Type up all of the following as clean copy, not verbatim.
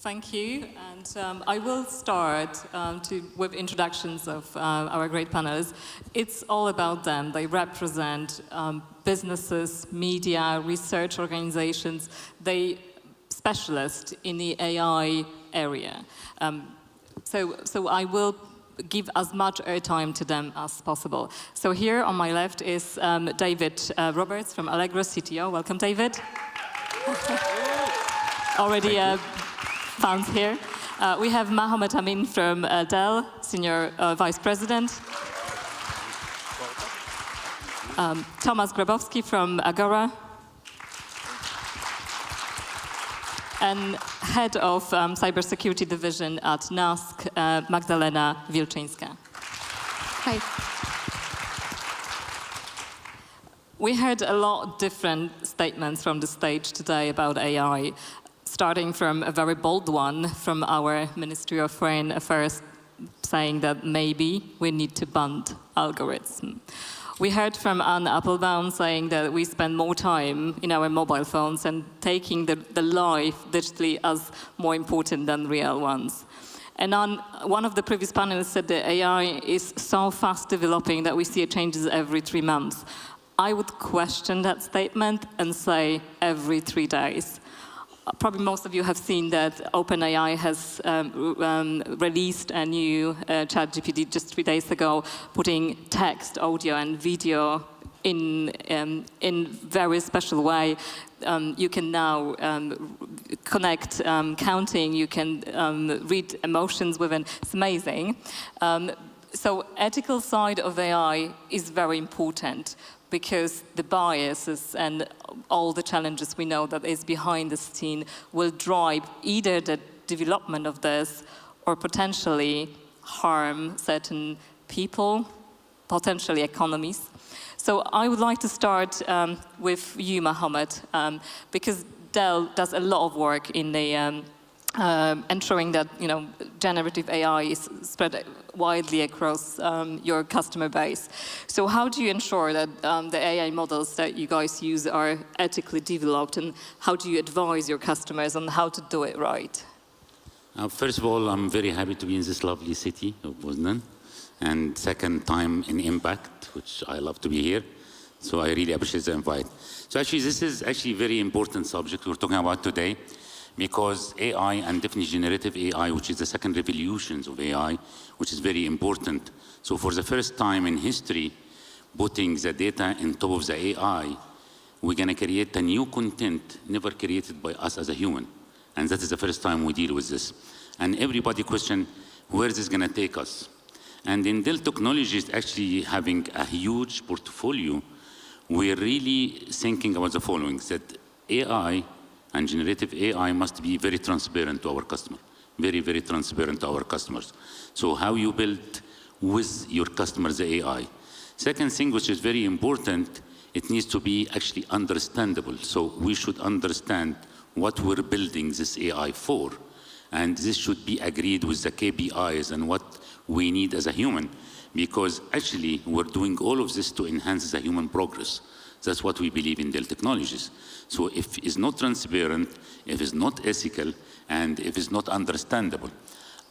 Thank you, and I will start with introductions of our great panelists. It's all about them. They represent businesses, media, research organizations. They specialists in the AI area. So I will give as much airtime to them as possible. So here on my left is David Roberts from Allegro, CTO. Welcome, David. Already fans here. We have Mohammed Amin from Dell, Senior Vice President. Tomasz Grabowski from Agora. And Head of Cybersecurity Division at NASK, Magdalena Wilczyńska. Hi. We heard a lot of different statements from the stage today about AI, starting from a very bold one from our Ministry of Foreign Affairs saying that maybe we need to ban algorithms. We heard from Anne Applebaum saying that we spend more time in our mobile phones and taking the life digitally as more important than real ones. And one of the previous panelists said that AI is so fast developing that we see changes every 3 months. I would question that statement and say every 3 days. Probably most of you have seen that OpenAI has released a new ChatGPT just 3 days ago, putting text, audio, and video in very special way. You can now connect counting. You can read emotions within. It's amazing. So ethical side of AI is very important, because the biases and all the challenges we know that is behind the scene will drive either the development of this or potentially harm certain people, potentially economies. So I would like to start with you, Mohammed, because Dell does a lot of work in the ensuring that generative AI is spread widely across your customer base. So how do you ensure that the AI models that you guys use are ethically developed, and how do you advise your customers on how to do it right? First of all, I'm very happy to be in this lovely city of Poznan, and second time in Impact, which I love to be here. So I really appreciate the invite. So actually, this is actually a very important subject we're talking about today, because AI, and definitely generative AI, which is the second revolution of AI, which is very important. So for the first time in history, putting the data on top of the AI, we're going to create a new content never created by us as a human. And that is the first time we deal with this. And everybody question, where is this going to take us? And in Dell Technologies, actually having a huge portfolio, we're really thinking about the following, that AI and generative AI must be very transparent to our customer, very, very transparent to our customers. So how you build with your customers the AI. Second thing, which is very important, it needs to be actually understandable. So we should understand what we're building this AI for. And this should be agreed with the KPIs and what we need as a human, because actually we're doing all of this to enhance the human progress. That's what we believe in Dell Technologies. So if it's not transparent, if it's not ethical, and if it's not understandable.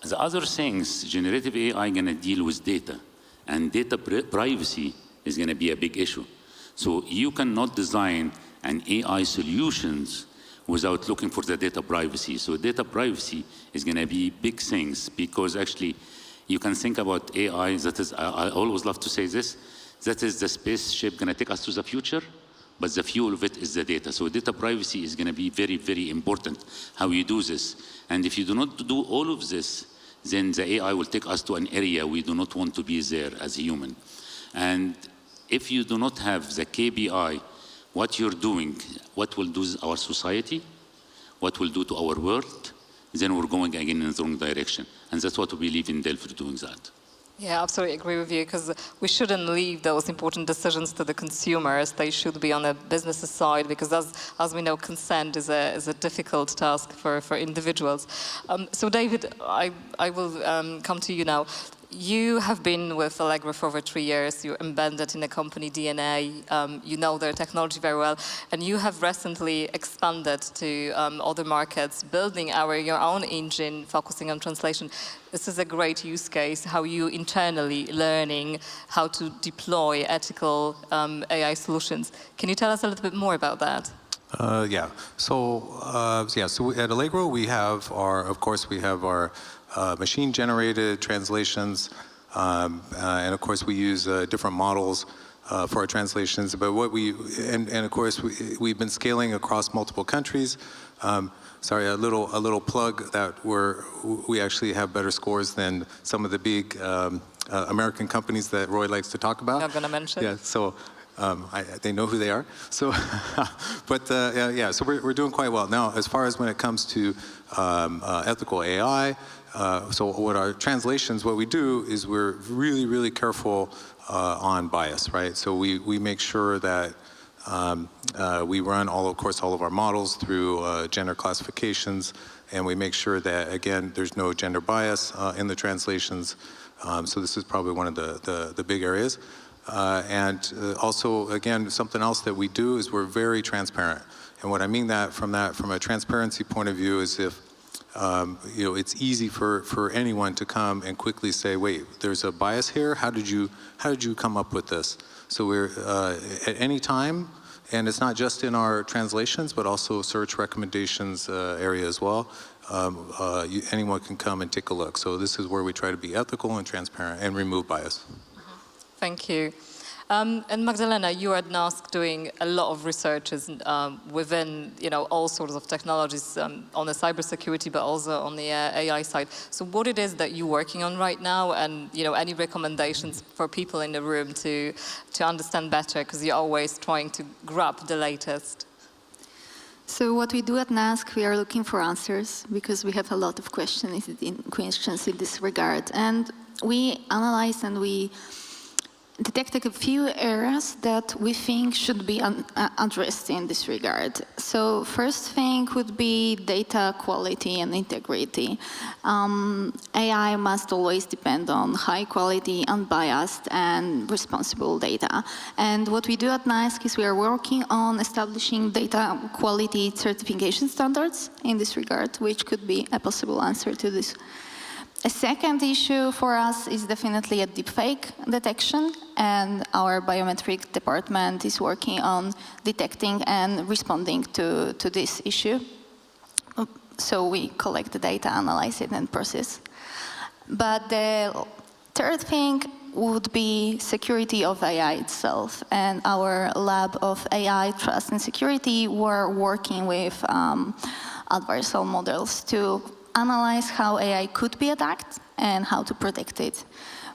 The other things, generative AI gonna deal with data, and data privacy is gonna be a big issue. So you cannot design an AI solutions without looking for the data privacy. So data privacy is gonna be big things, because actually you can think about AI, that is, I always love to say this, that is the spaceship going to take us to the future, but the fuel of it is the data. So data privacy is going to be very, very important, how you do this. And if you do not do all of this, then the AI will take us to an area we do not want to be there as a human. And if you do not have the KPI, what you're doing, what will do to our society, what will do to our world, then we're going again in the wrong direction. And that's what we believe in Dell for doing that. Yeah, absolutely agree with you, because we shouldn't leave those important decisions to the consumers. They should be on the business side, because as we know, consent is a difficult task for individuals. So David, I will come to you now. You have been with Allegro for over 3 years. You're embedded in the company DNA. You know their technology very well. And you have recently expanded to other markets, building your own engine, focusing on translation. This is a great use case, how you internally learning how to deploy ethical AI solutions. Can you tell us a little bit more about that? Yeah. So at Allegro we have our machine-generated translations, and of course we use different models for our translations. But of course we've been scaling across multiple countries. Sorry, a little plug that we actually have better scores than some of the big American companies that Roy likes to talk about. Not going to mention. Yeah. So. They know who they are. So, so we're doing quite well. Now, as far as when it comes to ethical AI, so what we do is we're really, really careful on bias, right? So we make sure that we run all of our models through gender classifications, and we make sure that, again, there's no gender bias in the translations. So this is probably one of the big areas. Also, again, something else that we do is we're very transparent. And what I mean from a transparency point of view is if, it's easy for anyone to come and quickly say, wait, there's a bias here. How did you come up with this? So we're, at any time, and it's not just in our translations, but also search recommendations area as well. Anyone can come and take a look. So this is where we try to be ethical and transparent and remove bias. Thank you. And Magdalena, you are at NASK doing a lot of research within all sorts of technologies on the cybersecurity, but also on the AI side. So what it is that you're working on right now, and any recommendations for people in the room to understand better, because you're always trying to grab the latest. So what we do at NASK, we are looking for answers because we have a lot of questions in this regard, and we analyze and we detected a few areas that we think should be addressed in this regard. So first thing would be data quality and integrity. AI must always depend on high quality, unbiased, and responsible data. And what we do at NASK is we are working on establishing data quality certification standards in this regard, which could be a possible answer to this. A second issue for us is definitely a deepfake detection, and our biometric department is working on detecting and responding to this issue. So we collect the data, analyze it, and process. But the third thing would be security of AI itself, and our lab of AI trust and security were working with adversarial models to analyze how AI could be attacked and how to protect it.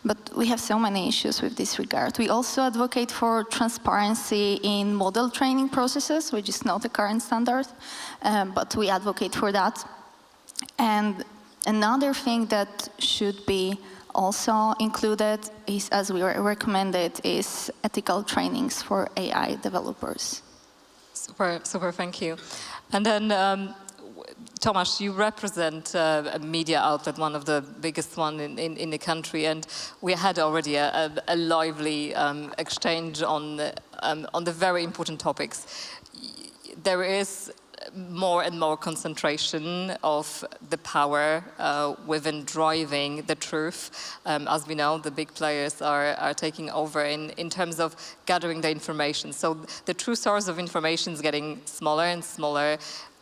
But we have so many issues with this regard. We also advocate for transparency in model training processes, which is not a current standard, but we advocate for that. And another thing that should be also included is, as we recommended, is ethical trainings for AI developers. Super, thank you. And then, Tomasz, you represent a media outlet, one of the biggest one in the country, and we had already a lively exchange on the very important topics. There is more and more concentration of the power within driving the truth. As we know, the big players are taking over in terms of gathering the information. So the true source of information is getting smaller and smaller.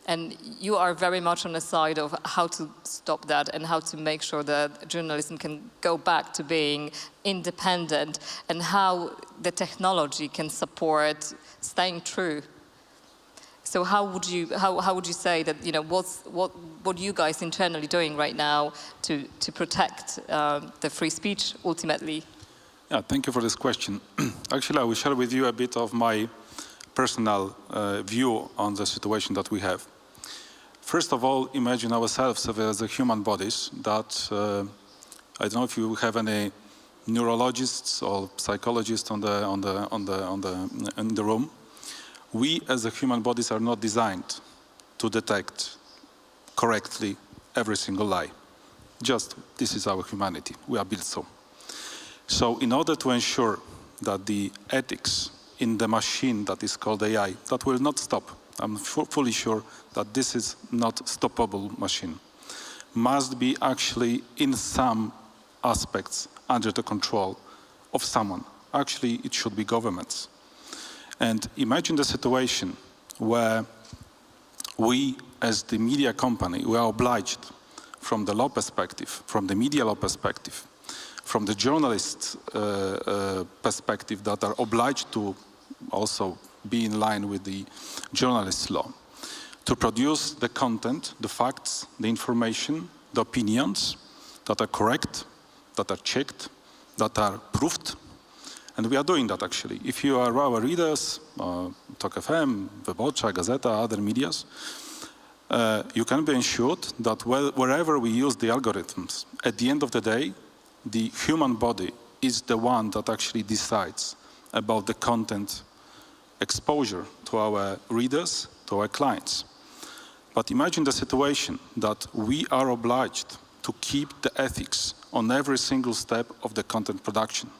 And you are very much on the side of how to stop that and how to make sure that journalism can go back to being independent, and how the technology can support staying true. So how would you say that, what you guys internally doing right now to protect the free speech ultimately? Yeah, thank you for this question. Actually, I will share with you a bit of my personal view on the situation that we have. First of all, imagine ourselves as the human bodies that, I don't know if you have any neurologists or psychologists in the room. We as the human bodies are not designed to detect correctly every single lie. Just, this is our humanity. We are built so. So in order to ensure that the ethics in the machine that is called AI, that will not stop, I'm fully sure that this is not stoppable machine, must be actually in some aspects under the control of someone. Actually, it should be governments. And imagine the situation where we, as the media company, we are obliged from the law perspective, from the media law perspective, from the journalist perspective that are obliged to also be in line with the journalist law, to produce the content, the facts, the information, the opinions that are correct, that are checked, that are proved. And we are doing that actually. If you are our readers, Talk FM, Wyborcza, Gazeta, other medias, you can be ensured that wherever we use the algorithms, at the end of the day, the human body is the one that actually decides about the content exposure to our readers, to our clients. But imagine the situation that we are obliged to keep the ethics on every single step of the content production.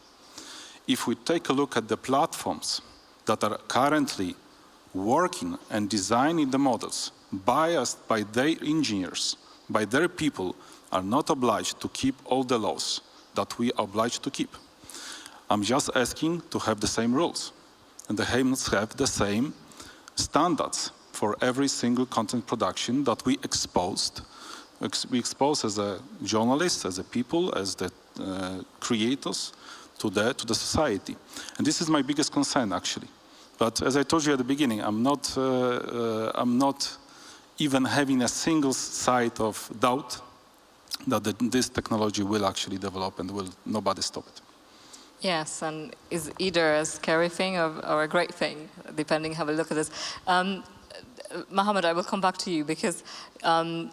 If we take a look at the platforms that are currently working and designing the models, biased by their engineers, by their people, are not obliged to keep all the laws that we are obliged to keep. I'm just asking to have the same rules, and they must have the same standards for every single content production that we expose as a journalist, as a people, as the creators to the society. And this is my biggest concern, actually. But as I told you at the beginning, I'm not even having a single side of doubt that this technology will actually develop and will nobody stop it. Yes, and is either a scary thing or a great thing, depending how we look at this. Mohammed, I will come back to you because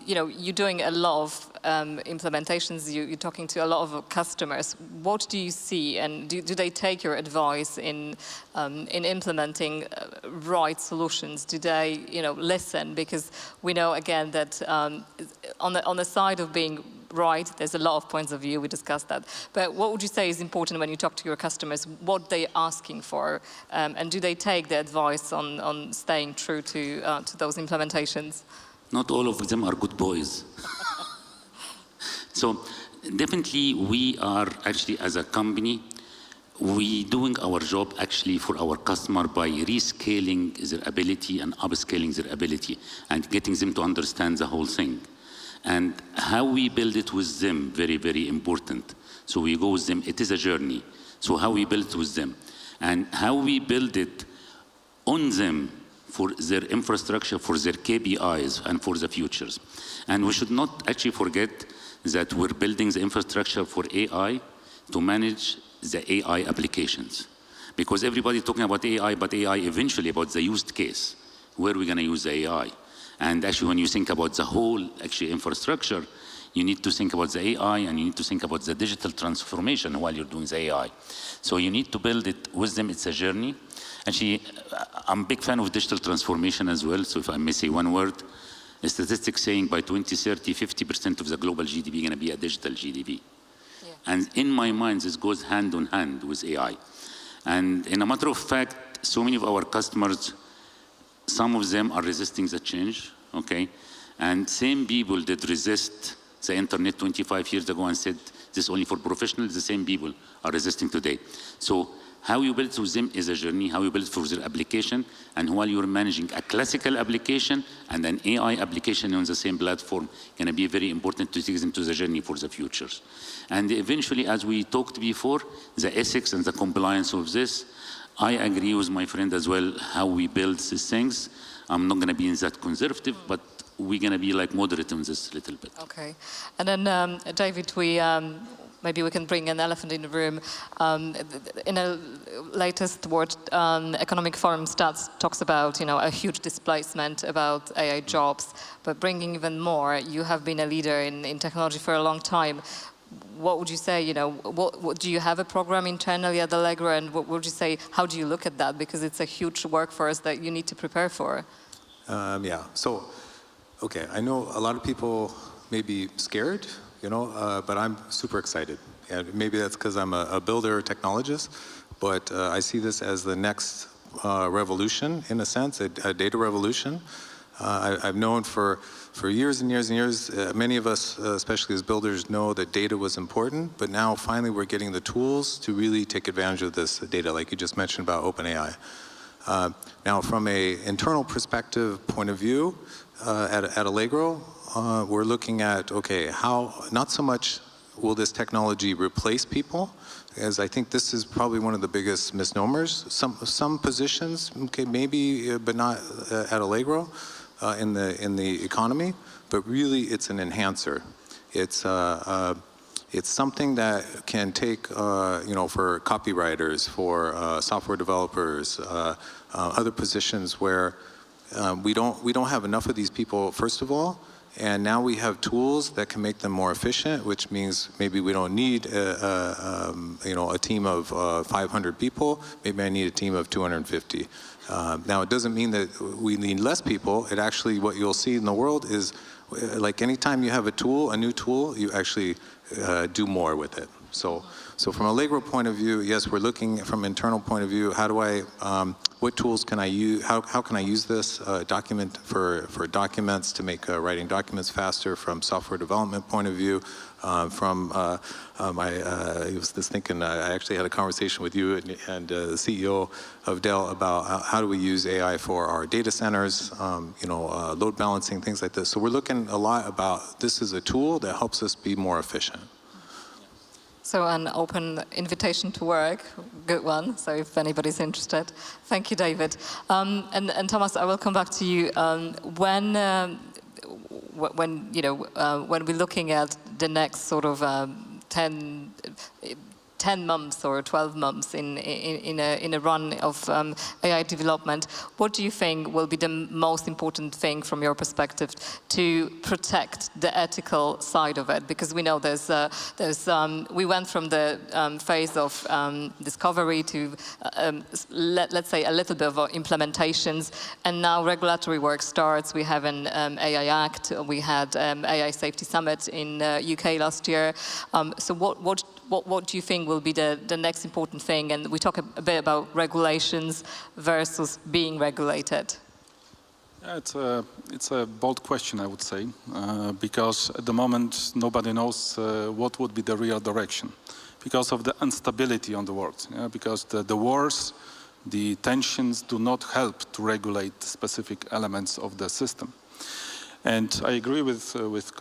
you're doing a lot of implementations. You're talking to a lot of customers. What do you see, and do they take your advice in implementing right solutions? Do they listen? Because we know again that on the side of being right, there's a lot of points of view. We discussed that. But what would you say is important when you talk to your customers? What they're asking for, and do they take the advice on staying true to those implementations? Not all of them are good boys. So definitely we are actually, as a company, we doing our job actually for our customer by rescaling their ability and upscaling their ability and getting them to understand the whole thing. And how we build it with them, very, very important. So we go with them, it is a journey. So how we build it with them and how we build it on them for their infrastructure, for their KPIs and for the futures. And we should not actually forget that we're building the infrastructure for AI to manage the AI applications. Because everybody's talking about AI, but AI eventually about the used case. Where are we going to use the AI? And actually, when you think about the whole infrastructure, you need to think about the AI and you need to think about the digital transformation while you're doing the AI. So you need to build it with them. It's a journey. Actually, I'm a big fan of digital transformation as well. So if I may say one word, the statistics saying by 2030, 50% of the global GDP is going to be a digital GDP. Yeah. And in my mind, this goes hand in hand with AI. And in a matter of fact, so many of our customers, some of them are resisting the change, okay? And same people that resist the internet 25 years ago and said, this is only for professionals, the same people are resisting today. So how you build it with them is a journey, how you build it for their application, and while you're managing a classical application and an AI application on the same platform, gonna be very important to take them to the journey for the futures. And eventually, as we talked before, the ethics and the compliance of this, I agree with my friend as well, how we build these things. I'm not going to be that conservative, but we're going to be like moderate on this a little bit. Okay. And then, David, maybe we can bring an elephant in the room. In a latest World Economic Forum stats talks about, a huge displacement about AI jobs, but bringing even more. You have been a leader in technology for a long time. What would you say, what do you have a program internally at Allegro, and what would you say, how do you look at that? Because it's a huge workforce that you need to prepare for. Yeah, so, okay, I know a lot of people may be scared, but I'm super excited. Yeah, maybe that's because I'm a builder technologist, but I see this as the next revolution, in a sense, a data revolution. I've known for years and years and years, many of us, especially as builders, know that data was important, but now finally we're getting the tools to really take advantage of this data, like you just mentioned about OpenAI. Now, from an internal perspective point of view, at Allegro, we're looking at, okay, how, not so much will this technology replace people, as I think this is probably one of the biggest misnomers. Some positions, okay, maybe, but not at Allegro. In the economy, but really it's an enhancer. It's something that can take, you know, for copywriters, for software developers, other positions where we don't have enough of these people, first of all, and now we have tools that can make them more efficient, which means maybe we don't need you know, a team of 500 people. Maybe I need a team of 250. Now, it doesn't mean that we need less people. It actually, what you'll see in the world is, like anytime you have a tool, a new tool, you actually do more with it. So from Allegro point of view, yes, we're looking from internal point of view, how do I, what tools can I use, how can I use this document for documents to make writing documents faster from software development point of view, I was just thinking, I actually had a conversation with you and the CEO of Dell about how do we use AI for our data centers, you know, load balancing, things like this. So we're looking a lot about this is a tool that helps us be more efficient. So an open invitation to work, good one. So if anybody's interested, thank you, David. And Thomas, I will come back to you. When you know, when we're looking at the next sort of 10 months or 12 months in a run of AI development, what do you think will be the most important thing from your perspective to protect the ethical side of it? Because we know we went from the phase of discovery to, let's say, a little bit of implementations, and now regulatory work starts. We have an AI Act, we had AI Safety Summit in UK last year. So what do you think will be the next important thing? And we talk a bit about regulations versus being regulated. Yeah, it's a bold question, I would say, because at the moment nobody knows what would be the real direction because of the instability on the world. Yeah? Because the wars, the tensions do not help to regulate specific elements of the system. And I agree with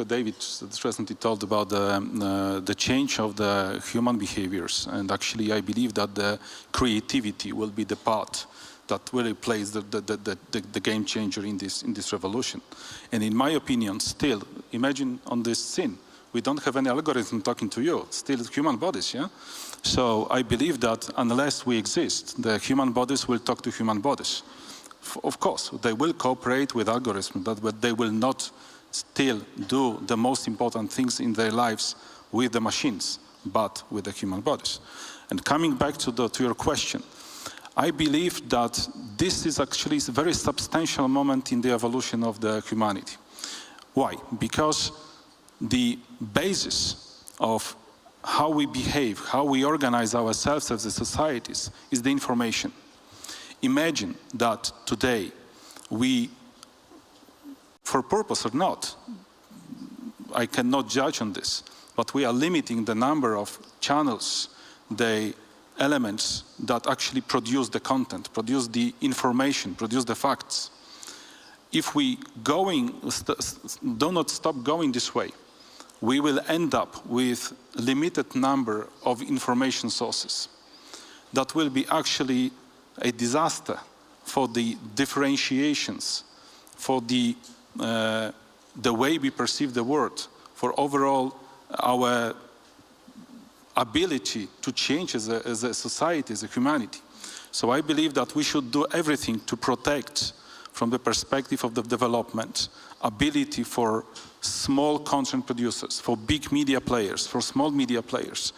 David that recently told about the change of the human behaviors. And actually, I believe that the creativity will be the part that really plays the game changer in this revolution. And in my opinion, still, imagine on this scene, we don't have any algorithm talking to you, still human bodies, yeah? So I believe that unless we exist, the human bodies will talk to human bodies. Of course, they will cooperate with algorithms, but they will not still do the most important things in their lives with the machines, but with the human bodies. And coming back to your question, I believe that this is actually a very substantial moment in the evolution of the humanity. Why? Because the basis of how we behave, how we organize ourselves as a societies is the information. Imagine that today we, for purpose or not, I cannot judge on this, but we are limiting the number of channels, the elements that actually produce the content, produce the information, produce the facts. If we do not stop going this way, we will end up with a limited number of information sources that will be actually a disaster for the differentiations, for the way we perceive the world, for overall our ability to change as a society, as a humanity. So I believe that we should do everything to protect, from the perspective of the development, ability for small content producers, for big media players, for small media players,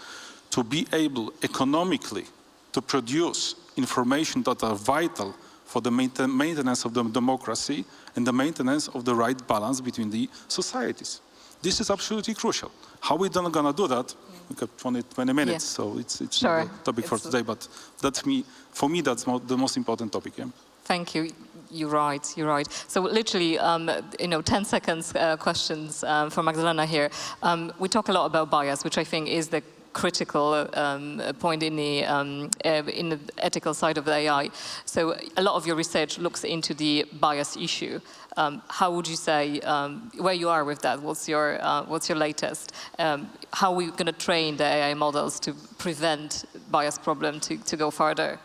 to be able economically to produce information that are vital for the maintenance of the democracy and the maintenance of the right balance between the societies. This is absolutely crucial. How we don't gonna do that? We got 20 minutes, so it's Sure. not a topic for today, but for me, that's the most important topic. Yeah? Thank you. You're right. So literally, 10 seconds questions for Magdalena here. We talk a lot about bias, which I think is the critical point in the ethical side of the AI. So a lot of your research looks into the bias issue. How would you say where you are with that? What's your latest? How are we going to train the AI models to prevent bias problem to go further?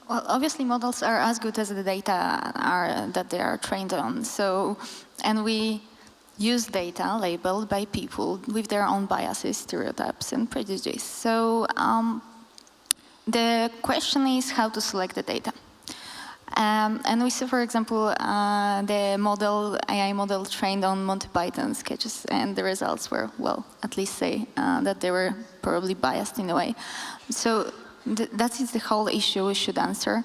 Well, obviously, models are as good as the data that they are trained on. So, and we use data labeled by people with their own biases, stereotypes, and prejudices. So, the question is how to select the data. And we see, for example, the AI model trained on Monty Python sketches, and the results were, well, at least say that they were probably biased in a way. So. That is the whole issue we should answer.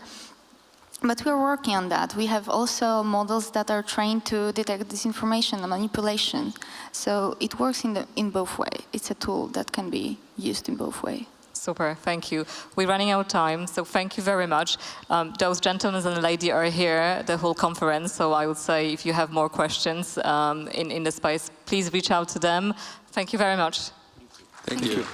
But we're working on that. We have also models that are trained to detect disinformation and manipulation. So it works in both ways. It's a tool that can be used in both ways. Super, thank you. We're running out of time, so thank you very much. Those gentlemen and the lady are here the whole conference, so I would say if you have more questions in the space, please reach out to them. Thank you very much. Thank you.